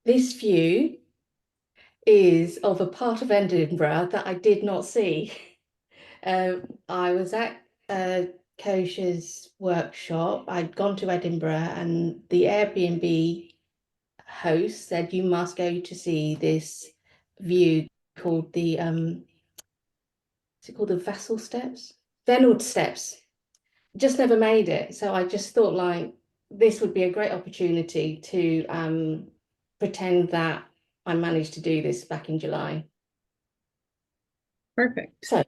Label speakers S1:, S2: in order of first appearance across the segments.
S1: this view is of a part of Edinburgh that I did not see. I was at Kosher's workshop. I'd gone to Edinburgh, and the Airbnb host said you must go to see this view called the is it called the Vassal Steps? Venald Steps. Just never made it. So I just thought like this would be a great opportunity to pretend that I managed to do this back in July.
S2: Perfect.
S1: So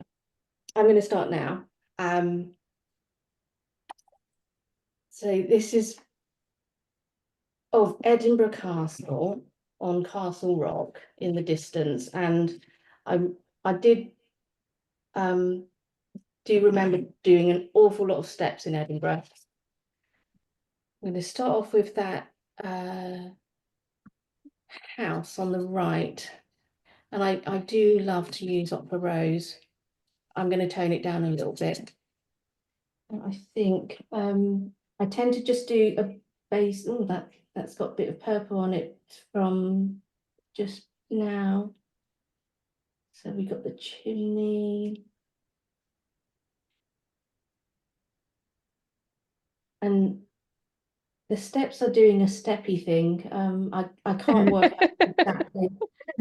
S1: I'm going to start now. So this is of Edinburgh Castle on Castle Rock in the distance, and I did do remember doing an awful lot of steps in Edinburgh. I'm going to start off with that house on the right, and I do love to use Opera Rose. I'm going to tone it down a little bit. I think I tend to just do a base. Oh, that's got a bit of purple on it from just now. So we got the chimney. And the steps are doing a steppy thing. I can't work out exactly.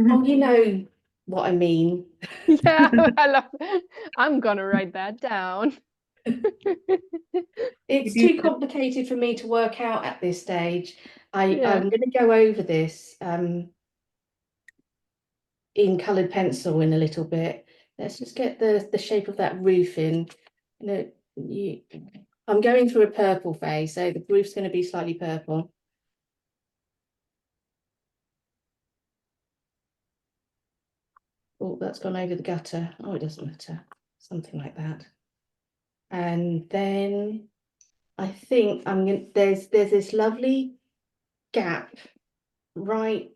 S1: Oh, you know what I mean.
S2: Yeah, I love it. I'm gonna write that down.
S1: It's too complicated for me to work out at this stage. I'm
S2: Yeah.
S1: going to go over this in coloured pencil in a little bit. Let's just get the shape of that roof in. You know, I'm going through a purple phase, so the roof's going to be slightly purple. Oh, that's gone over the gutter. Oh, it doesn't matter. Something like that. And then I think I'm going to, there's this lovely gap right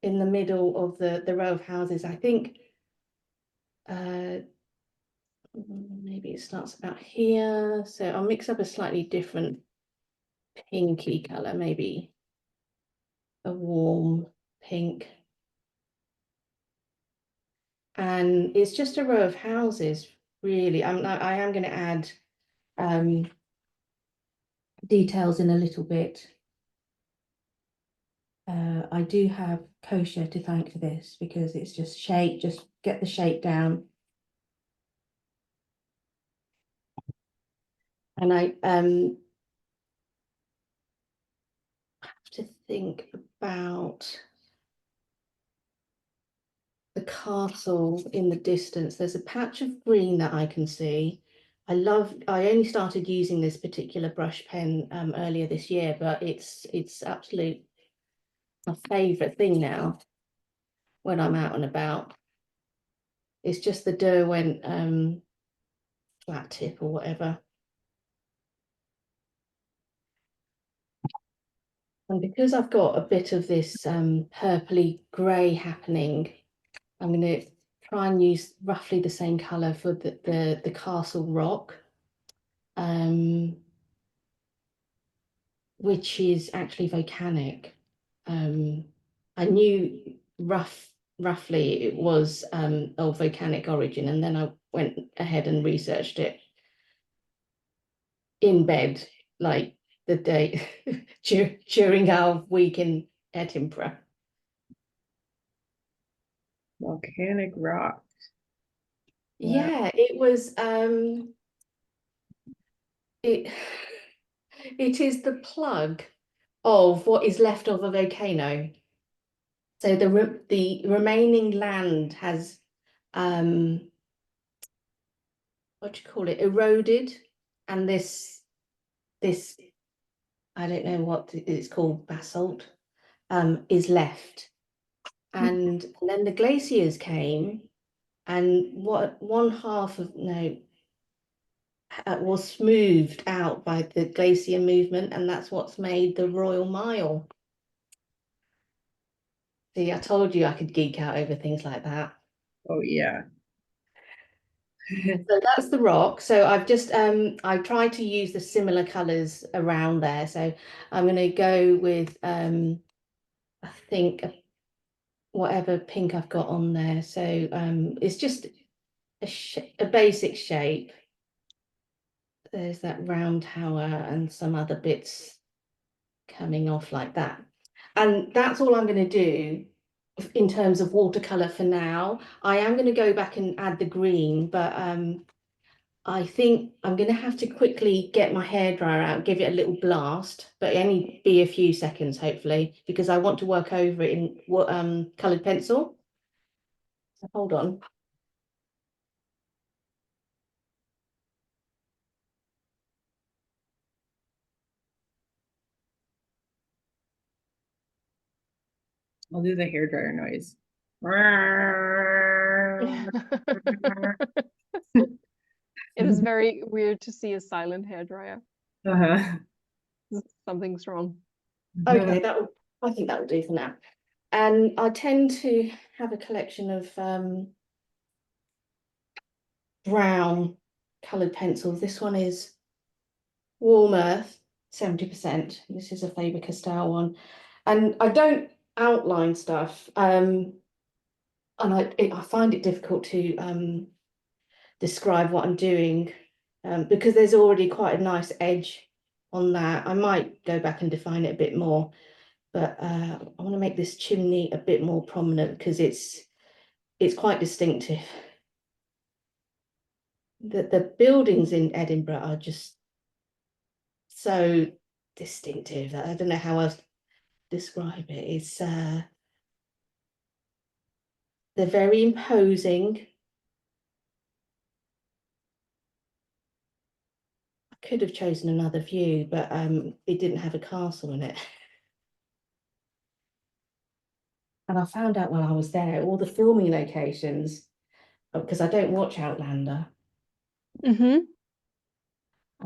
S1: in the middle of the row of houses. I think maybe it starts about here. So I'll mix up a slightly different pinky color, maybe a warm pink. And it's just a row of houses, really. I am going to add details in a little bit. I do have Kosher to thank for this because it's just shape, just get the shape down. And I have to think about the castle in the distance. There's a patch of green that I can see. I only started using this particular brush pen earlier this year, but it's absolute my favorite thing now when I'm out and about. It's just the Derwent flat tip or whatever. And because I've got a bit of this purpley grey happening, I'm going to try and use roughly the same colour for the castle rock, which is actually volcanic. I knew roughly it was of volcanic origin, and then I went ahead and researched it in bed, like the day during our week in Edinburgh.
S2: Volcanic rock.
S1: Yeah, it was it is the plug of what is left of a volcano. So the remaining land has what do you call it, eroded, and this I don't know what it's called, basalt, is left. And then the glaciers came, and what one half of was smoothed out by the glacier movement, and that's what's made the Royal Mile. See, I told you I could geek out over things like that.
S2: Oh yeah.
S1: So that's the rock. So I've just I tried to use the similar colors around there. So I'm going to go with I think whatever pink I've got on there. So it's just a basic shape. There's that round tower and some other bits coming off like that. And that's all I'm going to do in terms of watercolor for now. I am going to go back and add the green, but I think I'm going to have to quickly get my hairdryer out, give it a little blast, but only be a few seconds, hopefully, because I want to work over it in what colored pencil. So hold on.
S3: I'll do the hairdryer noise.
S2: It is very weird to see a silent hairdryer.
S3: Uh-huh.
S2: Something's wrong.
S1: Okay, I think that will do for now. And I tend to have a collection of brown coloured pencils. This one is Warm Earth, 70%. This is a Faber-Castell one. And I don't outline stuff. And I find it difficult to describe what I'm doing because there's already quite a nice edge on that. I might go back and define it a bit more, but I want to make this chimney a bit more prominent because it's quite distinctive. The buildings in Edinburgh are just so distinctive. I don't know how else to describe it. It's they're very imposing. I could have chosen another view, but it didn't have a castle in it. And I found out while I was there, all the filming locations, because I don't watch Outlander.
S2: Mm-hmm.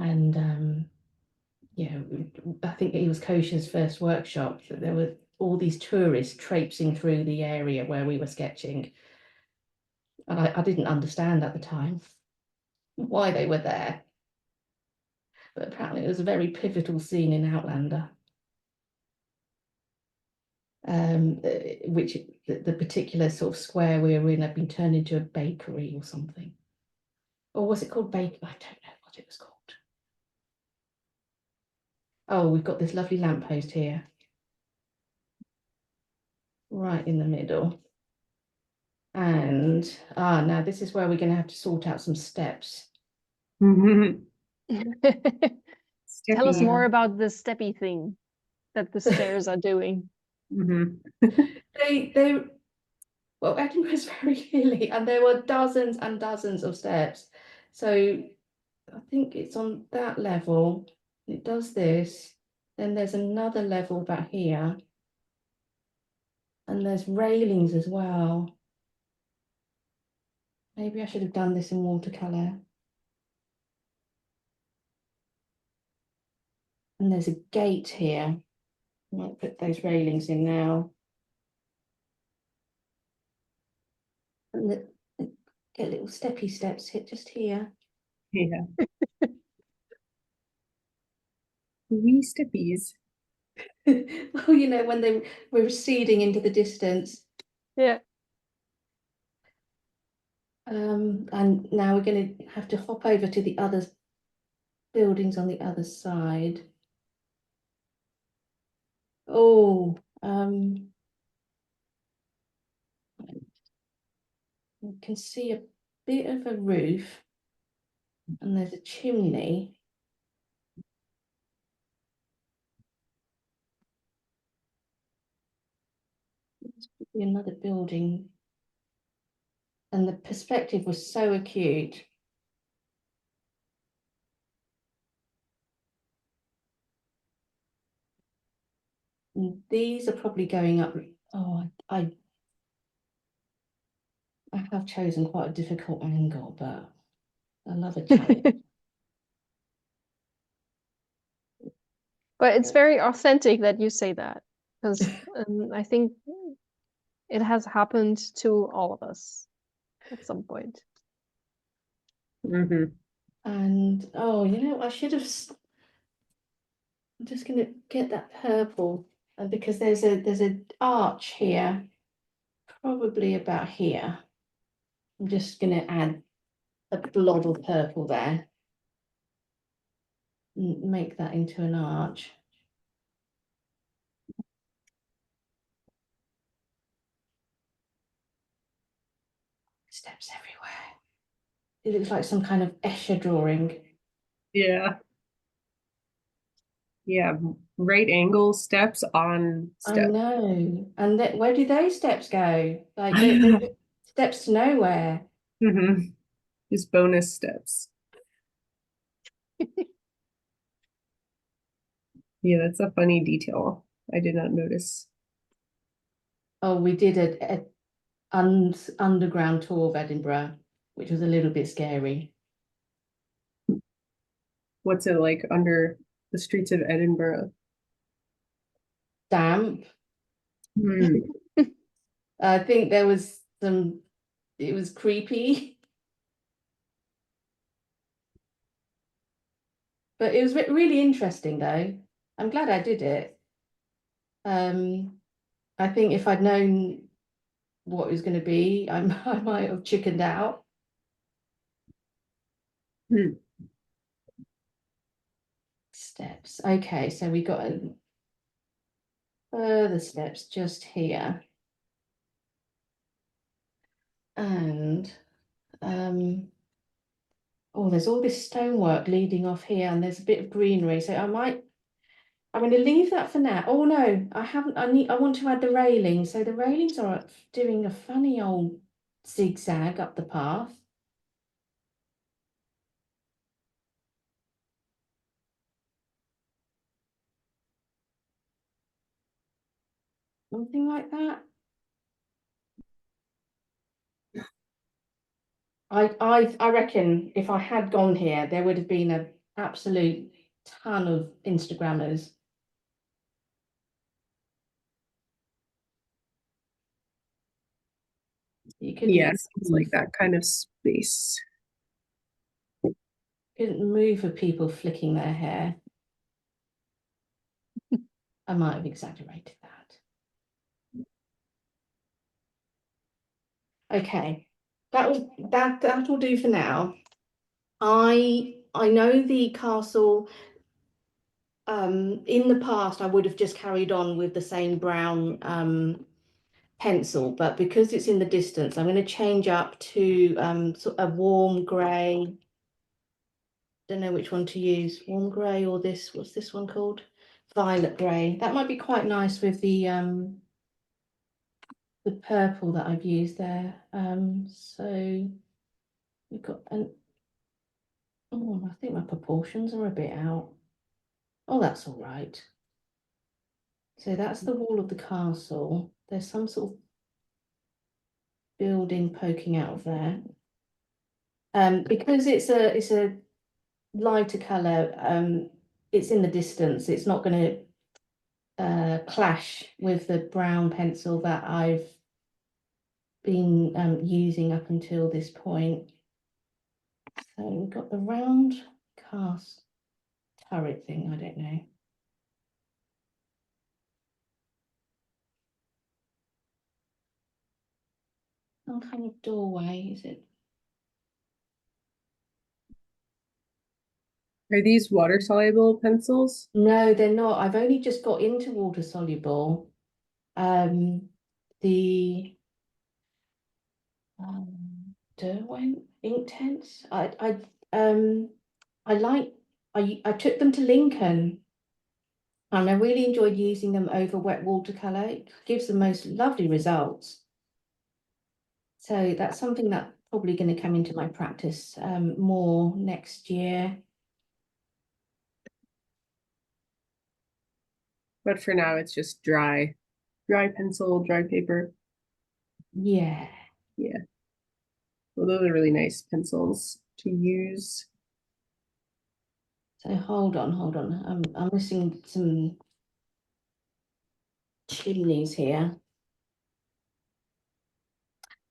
S1: And yeah, I think it was Kosher's first workshop that there were all these tourists traipsing through the area where we were sketching. And I didn't understand at the time why they were there. But apparently it was a very pivotal scene in Outlander. Which the particular sort of square we were in had been turned into a bakery or something. Or was it called bake? I don't know what it was called. Oh, we've got this lovely lamppost here. Right in the middle. And now this is where we're going to have to sort out some steps.
S2: Tell us more
S3: Steppy.
S2: about the steppy thing that the stairs are doing.
S1: They well, Edinburgh is very hilly, and there were dozens and dozens of steps. So I think it's on that level. It does this. Then there's another level back here. And there's railings as well. Maybe I should have done this in watercolor. And there's a gate here. I might put those railings in now. And get little steppy steps hit just here.
S3: Yeah. Wee steppies.
S1: Well, you know, when they were receding into the distance.
S2: Yeah.
S1: And now we're going to have to hop over to the other buildings on the other side. Oh, you can see a bit of a roof, and there's a chimney. This could be another building. And the perspective was so acute. And these are probably going up. Oh, I have chosen quite a difficult angle, but I love a challenge.
S2: But it's very authentic that you say that, because I think it has happened to all of us at some point.
S1: And oh, you know, I should have. I'm just going to get that purple And because there's a arch here, probably about here. I'm just going to add a blob of purple there. And make that into an arch. Steps everywhere. It looks like some kind of Escher drawing.
S3: Yeah. Yeah, right angle steps on
S1: I
S3: step.
S1: know. And where do those steps go? Like they're steps to nowhere.
S3: Mhm. Just bonus steps. Yeah, that's a funny detail. I did not notice.
S1: Oh, we did a underground tour of Edinburgh, which was a little bit scary.
S3: What's it like under the streets of Edinburgh?
S1: Damp.
S3: Hmm.
S1: I think there was some, it was creepy. But it was really interesting though. I'm glad I did it. I think if I'd known what it was going to be, I might have chickened out.
S3: Hmm.
S1: Steps. Okay, so we got further steps just here. And oh, there's all this stonework leading off here, and there's a bit of greenery. So I'm going to leave that for now. Oh no, I haven't. I want to add the railings. So the railings are doing a funny old zigzag up the path. Something like that. I reckon if I had gone here, there would have been an absolute ton of Instagrammers. You couldn't
S3: Yeah, seems like that kind of space.
S1: couldn't move for people flicking their hair. I might have exaggerated that. Okay, that will do for now. I know the castle. In the past, I would have just carried on with the same brown pencil, but because it's in the distance, I'm going to change up to sort of a warm grey. Don't know which one to use, warm grey or this. What's this one called? Violet grey. That might be quite nice with the purple that I've used there. So we've got an. Oh, I think my proportions are a bit out. Oh, that's all right. So that's the wall of the castle. There's some sort of building poking out of there. Because it's a lighter colour, it's in the distance. It's not going to clash with the brown pencil that I've been using up until this point. So we've got the round cast turret thing, I don't know. Some kind of doorway, is it?
S3: Are these water soluble pencils?
S1: No, they're not. I've only just got into water soluble. The Derwent ink tents. I took them to Lincoln and I really enjoyed using them over wet watercolor. It gives the most lovely results. So that's something that's probably going to come into my practice more next year.
S3: But for now, it's just dry pencil, dry paper.
S1: Yeah.
S3: Yeah. Well, those are really nice pencils to use.
S1: So hold on. I'm missing some chimneys here.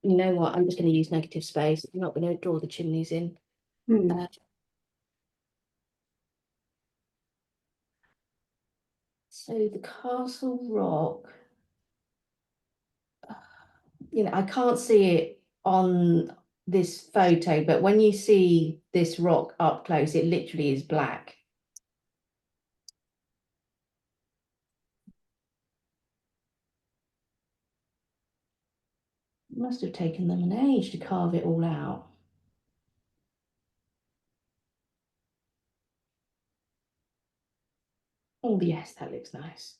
S1: You know what? I'm just going to use negative space. I'm not going to draw the chimneys in. So the Castle Rock, I can't see it on this photo, but when you see this rock up close, it literally is black. Must have taken them an age to carve it all out. Oh yes, that looks nice.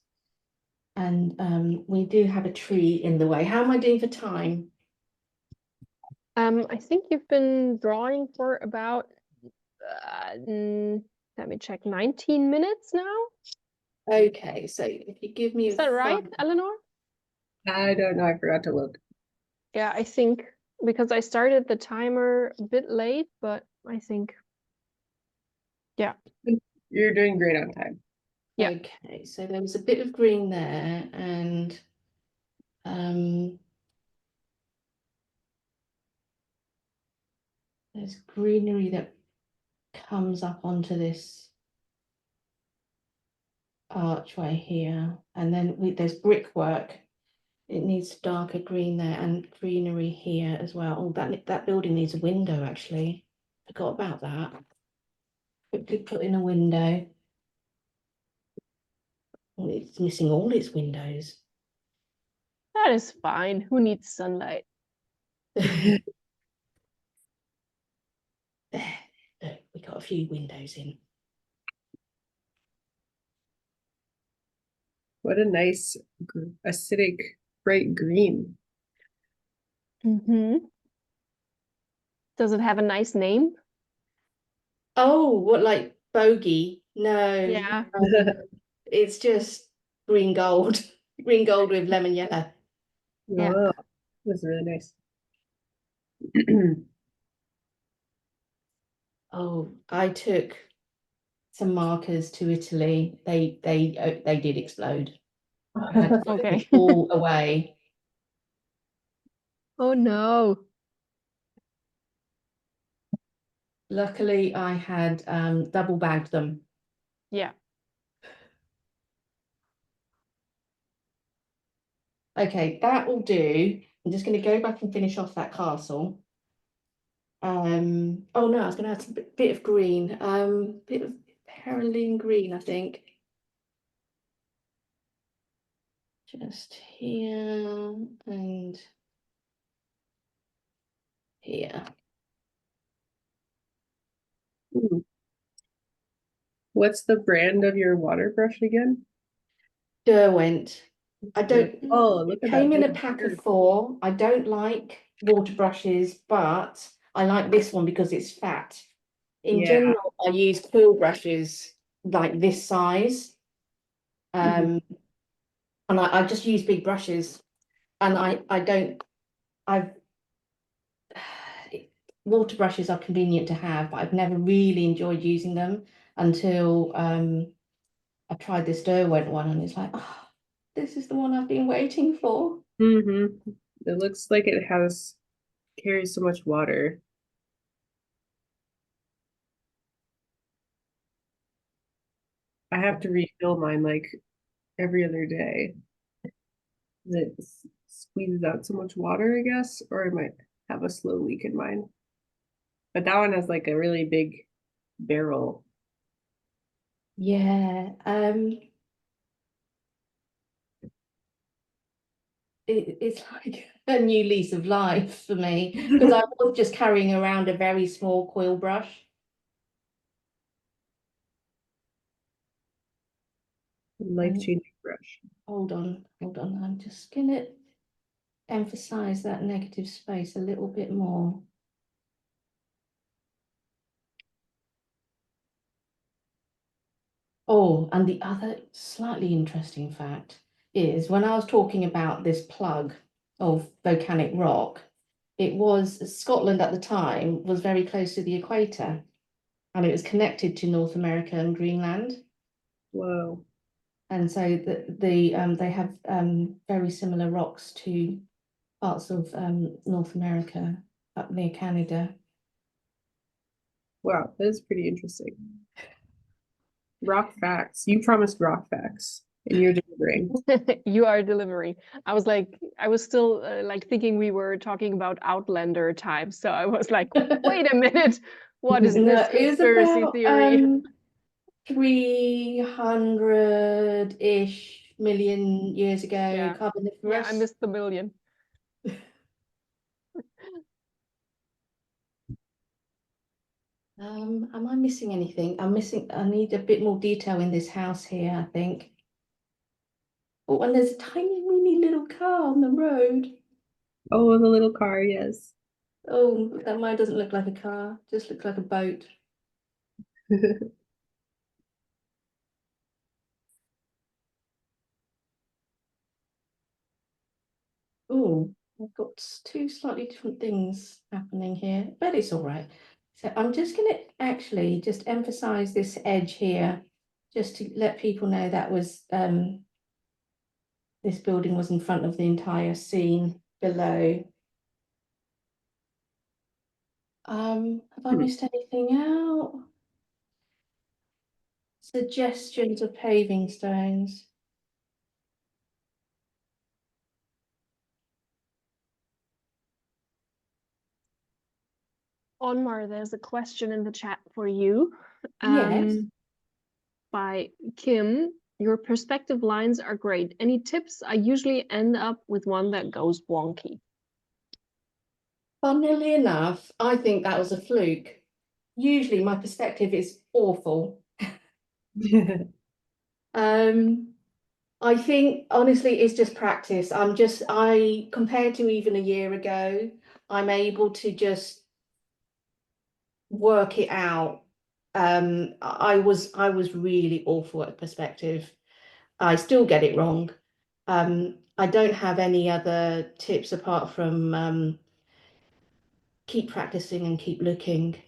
S1: And we do have a tree in the way. How am I doing for time?
S2: I think you've been drawing for about, let me check, 19 minutes now.
S1: Okay, so if you give me
S2: Is that right,
S1: five-
S2: Eleanor?
S3: I don't know. I forgot to look.
S2: Yeah, I think because I started the timer a bit late, but I think, yeah.
S3: You're doing great on time.
S2: Yeah.
S1: Okay, so there was a bit of green there, and there's greenery that comes up onto this archway here, and then there's brickwork. It needs darker green there and greenery here as well. Oh, that building needs a window actually. Forgot about that. Quickly put in a window. Oh, it's missing all its windows.
S2: That is fine. Who needs sunlight?
S1: There, look, we got a few windows in.
S3: What a nice acidic bright green.
S2: Mm-hmm. Does it have a nice name?
S1: Oh, what, like bogey? No,
S2: Yeah.
S1: it's just green gold. Green gold with lemon yellow.
S2: Yeah.
S3: Oh, that's really nice.
S1: Oh, I took some markers to Italy. They did explode. I had to throw them
S2: Okay.
S1: all away.
S2: Oh no.
S1: Luckily, I had double bagged them.
S2: Yeah.
S1: Okay, that will do. I'm just going to go back and finish off that castle. Oh no, I was going to add some bit of green. Bit of Peroline green, I think. Just here and here.
S3: Ooh. What's the brand of your water brush again?
S1: Derwent. I don't.
S3: Oh,
S1: It
S3: look at
S1: came
S3: that
S1: in a
S3: big
S1: pack
S3: bird.
S1: of 4. I don't like water brushes, but I like this one because it's fat. In
S3: Yeah.
S1: general, I use quill brushes like this size.
S3: Mhm.
S1: And I just use big brushes, and I don't. I've water brushes are convenient to have, but I've never really enjoyed using them until I tried this Derwent one, and it's like, oh, this is the one I've been waiting for.
S3: Mm-hmm. It looks like it carries so much water. I have to refill mine like every other day. It squeezes out so much water, I guess, or I might have a slow leak in mine. But that one has like a really big barrel.
S1: Yeah, it's like a new lease of life for me because I was just carrying around a very small quill brush.
S3: Life-changing brush.
S1: Hold on, I'm just gonna emphasize that negative space a little bit more. Oh, and the other slightly interesting fact is when I was talking about this plug of volcanic rock, it was Scotland at the time was very close to the equator, and it was connected to North America and Greenland.
S3: Whoa.
S1: And so they have very similar rocks to parts of North America up near Canada.
S3: Wow, that is pretty interesting. Rock facts. You promised rock facts. and you're delivering.
S2: You are delivering. I was still like thinking we were talking about Outlander types. So I was like, wait a minute, what is
S1: No,
S2: this
S1: it was
S2: conspiracy
S1: about
S2: theory?
S1: 300-ish million years ago,
S2: Yeah, I
S1: Carboniferous.
S2: missed the million.
S1: Am I missing anything? I need a bit more detail in this house here, I think. Oh, and there's a tiny mini little car on the road.
S3: Oh, the little car, yes.
S1: Oh, that mine doesn't look like a car, just looks like a boat. Oh, I've got two slightly different things happening here, but it's all right. So I'm just going to actually just emphasize this edge here, just to let people know that was this building was in front of the entire scene below. Have I missed anything out? Suggestions of paving stones.
S2: Ohn Mar, there's a question in the chat for you.
S1: Yes.
S2: By Kim. Your perspective lines are great. Any tips? I usually end up with one that goes wonky.
S1: Funnily enough, I think that was a fluke. Usually my perspective is awful. I think honestly it's just practice. Compared to even a year ago, I'm able to just work it out. I was really awful at perspective. I still get it wrong. I don't have any other tips apart from keep practicing and keep looking.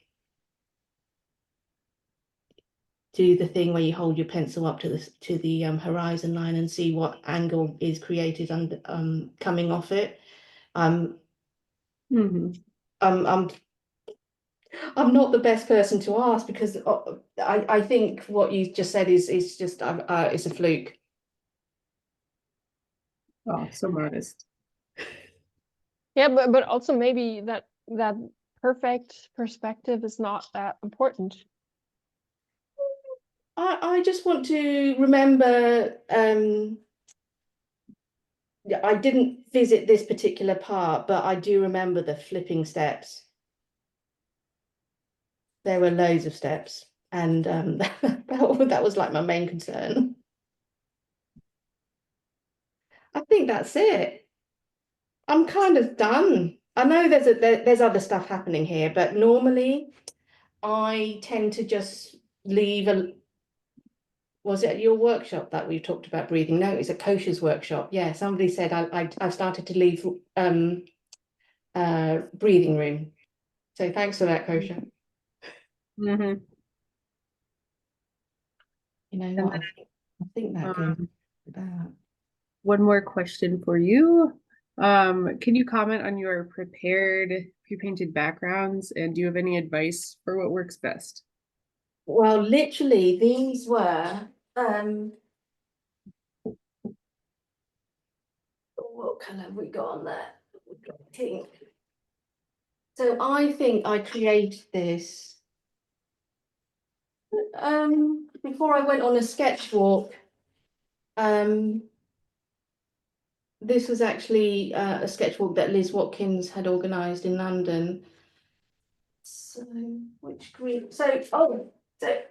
S1: Do the thing where you hold your pencil up to the horizon line and see what angle is created under coming off it.
S3: Mhm.
S1: I'm not the best person to ask because I think what you just said is just it's a fluke.
S3: Oh, so modest.
S2: Yeah, but also maybe that perfect perspective is not that important.
S1: I just want to remember. I didn't visit this particular part, but I do remember the flipping steps. There were loads of steps, and that was like my main concern. I think that's it. I'm kind of done. I know there's other stuff happening here, but normally I tend to just leave a. Was it at your workshop that we talked about breathing? No, it's a Kosher's workshop. Yeah, somebody said I've started to leave breathing room. So thanks for that, Kosher.
S3: Mhm.
S1: You know
S3: And
S1: what? I think that goes about.
S3: one more question for you. Can you comment on your prepared pre-painted backgrounds, and do you have any advice for what works best?
S1: Well, literally, these were what colour have we got on there? We've got pink. So I think I created this before I went on a sketch walk. This was actually a sketch walk that Liz Watkins had organised in London. So which green? So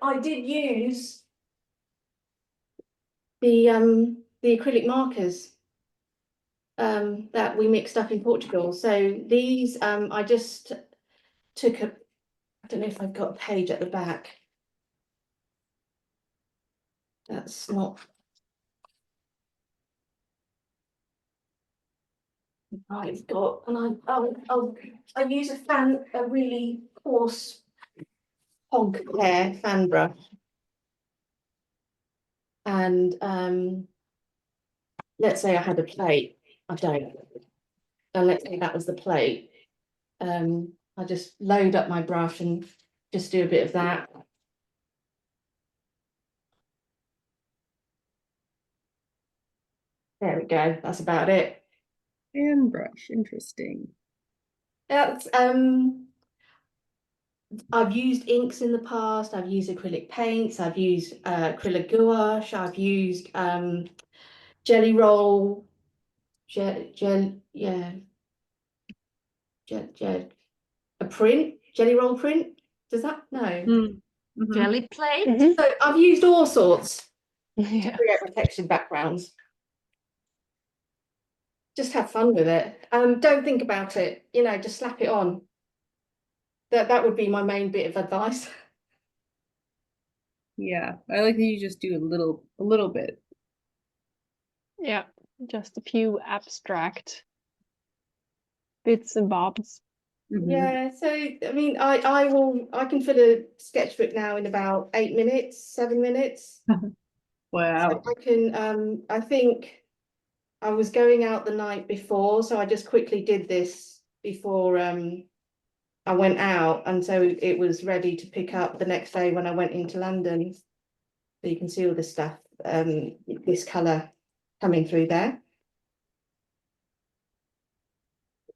S1: I did use the acrylic markers that we mixed up in Portugal. So these I just took a. I don't know if I've got a page at the back. That's not. I've got, and I use a really coarse hog hair fan brush, and let's say I had a plate. I don't, and let's say that was the plate. I just load up my brush and just do a bit of that. There we go. That's about it.
S3: Fan brush, interesting.
S1: That's I've used inks in the past. I've used acrylic paints. I've used acrylic gouache. I've used jelly roll, yeah, a print, jelly roll print. Does that no?
S3: Mhm.
S4: Jelly plate?
S2: Mhm.
S1: So I've used all sorts to
S2: Yeah.
S1: create my textured backgrounds. Just have fun with it. Don't think about it. You know, just slap it on. That would be my main bit of advice.
S3: Yeah, I like that you just do a little bit.
S2: Yeah, just a few abstract bits and bobs.
S3: Mhm.
S1: Yeah, so I mean, I can fill a sketchbook now in about 8 minutes, 7 minutes. So
S3: Wow.
S1: I can I think I was going out the night before, so I just quickly did this before I went out, and so it was ready to pick up the next day when I went into London. So you can see all the stuff, this colour coming through there.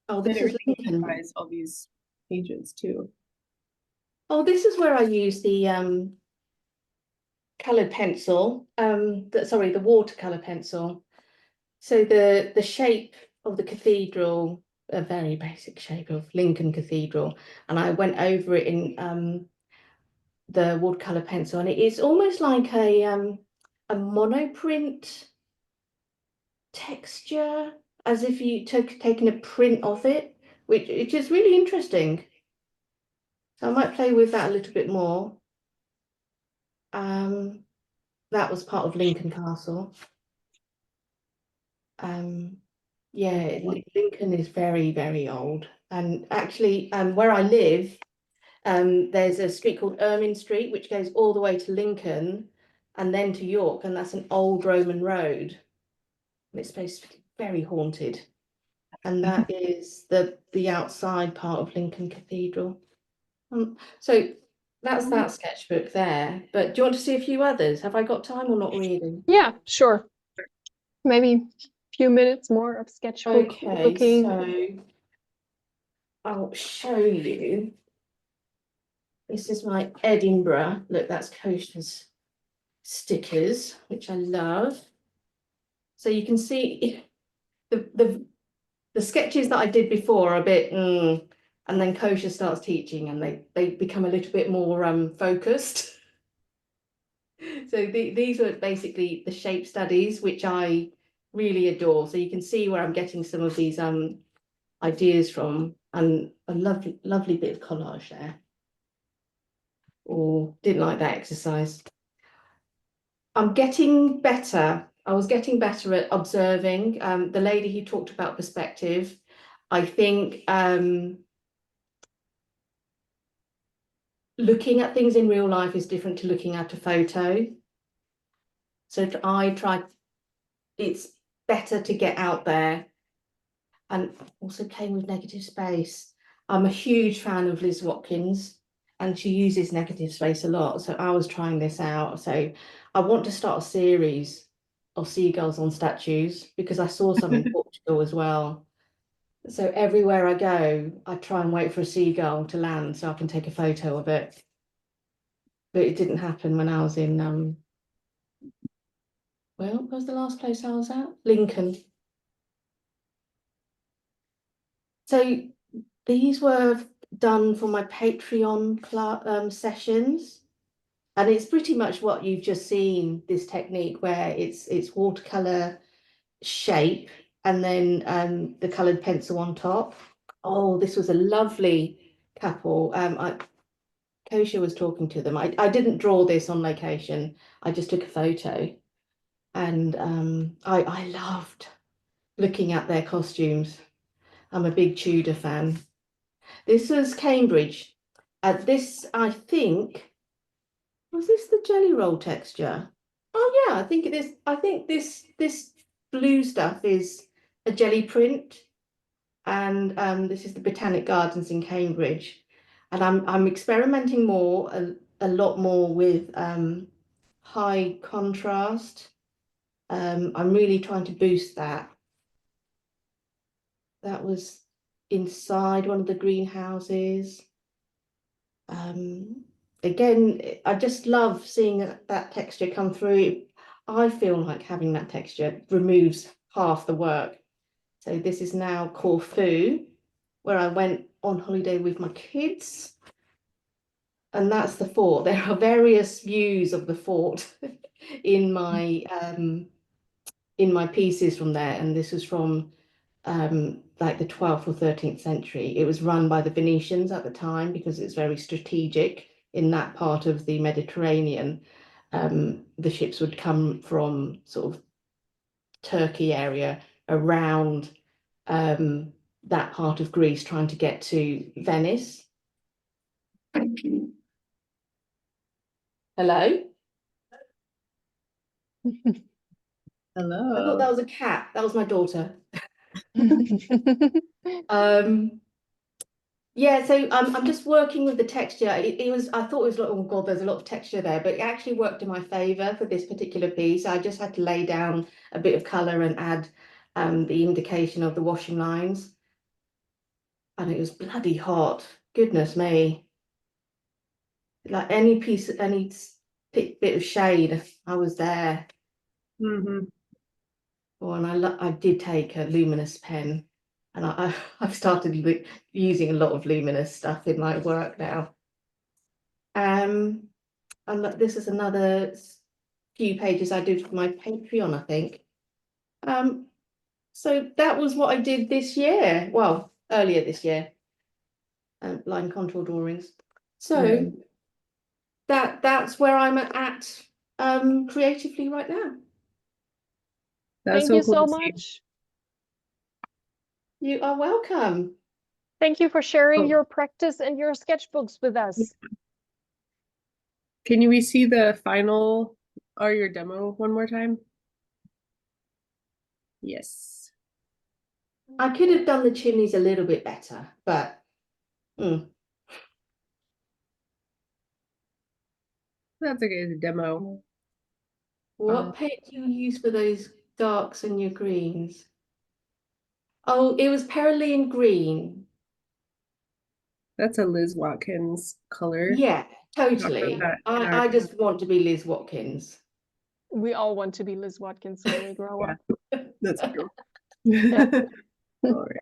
S1: Oh, this is Lincoln.
S3: Buys all these pages too.
S1: Oh, this is where I use the coloured pencil, sorry, the watercolor pencil. So the shape of the cathedral, a very basic shape of Lincoln Cathedral, and I went over it in the watercolor pencil, and it is almost like a monoprint texture, as if you took taken a print of it, which is really interesting. So I might play with that a little bit more. That was part of Lincoln Castle. Yeah, Lincoln is very, very old. And actually, where I live, there's a street called Ermine Street, which goes all the way to Lincoln and then to York, and that's an old Roman road. And it's supposed to be very haunted. And that is the outside part of Lincoln Cathedral. So that's that sketchbook there. But do you want to see a few others? Have I got time or not really?
S2: Yeah, sure. Maybe a few minutes more of sketchbook
S1: Okay,
S2: looking.
S1: so I'll show you. This is my Edinburgh. Look, that's Kosher's stickers, which I love. So you can see the sketches that I did before are a bit, and then Kosher starts teaching, and they become a little bit more focused. So these are basically the shape studies, which I really adore. So you can see where I'm getting some of these ideas from, and a lovely bit of collage there. Or didn't like that exercise. I'm getting better. I was getting better at observing. The lady who talked about perspective, I think looking at things in real life is different to looking at a photo. So it's better to get out there and also playing with negative space. I'm a huge fan of Liz Watkins, and she uses negative space a lot. So I was trying this out. So I want to start a series of seagulls on statues, because I saw some in Portugal as well. So everywhere I go, I try and wait for a seagull to land so I can take a photo of it. But it didn't happen when I was in well, what was the last place I was at? Lincoln. So these were done for my Patreon sessions, and it's pretty much what you've just seen, this technique where it's watercolor shape and then the colored pencil on top. Oh, this was a lovely couple. Kosha was talking to them. I didn't draw this on location. I just took a photo, and I loved looking at their costumes. I'm a big Tudor fan. This was Cambridge. This, I think, was this the jelly roll texture? Oh yeah, I think it is. I think this blue stuff is a jelly print, and this is the Botanic Gardens in Cambridge, and I'm experimenting a lot more with high contrast I'm really trying to boost that. That was inside one of the greenhouses. Again, I just love seeing that texture come through. I feel like having that texture removes half the work. So this is now Corfu, where I went on holiday with my kids. And that's the fort. There are various views of the fort in my pieces from there. And this was from like the 12th or 13th century. It was run by the Venetians at the time because it's very strategic in that part of the Mediterranean. The ships would come from sort of Turkey area around that part of Greece trying to get to Venice. Hello?
S3: Hello.
S1: I thought that was a cat. That was my daughter. Yeah, so I'm just working with the texture. It was, I thought it was like, oh God, there's a lot of texture there, but it actually worked in my favor for this particular piece. I just had to lay down a bit of color and add the indication of the washing lines. And it was bloody hot. Goodness me. Like any piece, any bit of shade, I was there.
S3: Mm-hmm.
S1: Oh, and I did take a luminous pen, and I've started using a lot of luminous stuff in my work now. And this is another few pages I did for my Patreon, I think. So that was what I did this year. Well, earlier this year. Line contour drawings. So that's where I'm at creatively right now.
S3: That's
S2: Thank
S3: so
S2: you
S3: cool
S2: so
S3: to see.
S2: much.
S1: You are welcome.
S2: Thank you for sharing
S3: Oh.
S2: your practice and your sketchbooks with us.
S3: Can we see the final or your demo one more time? Yes.
S1: I could have done the chimneys a little bit better, but
S3: That's okay, it's a demo.
S1: what paint do you use for those darks and your greens? Oh, it was Perolean green.
S3: That's a Liz Watkins color.
S1: Yeah, totally. I just want to be Liz Watkins.
S2: We all want to be Liz Watkins when we grow up.
S3: That's true.
S2: Yeah.
S3: All right.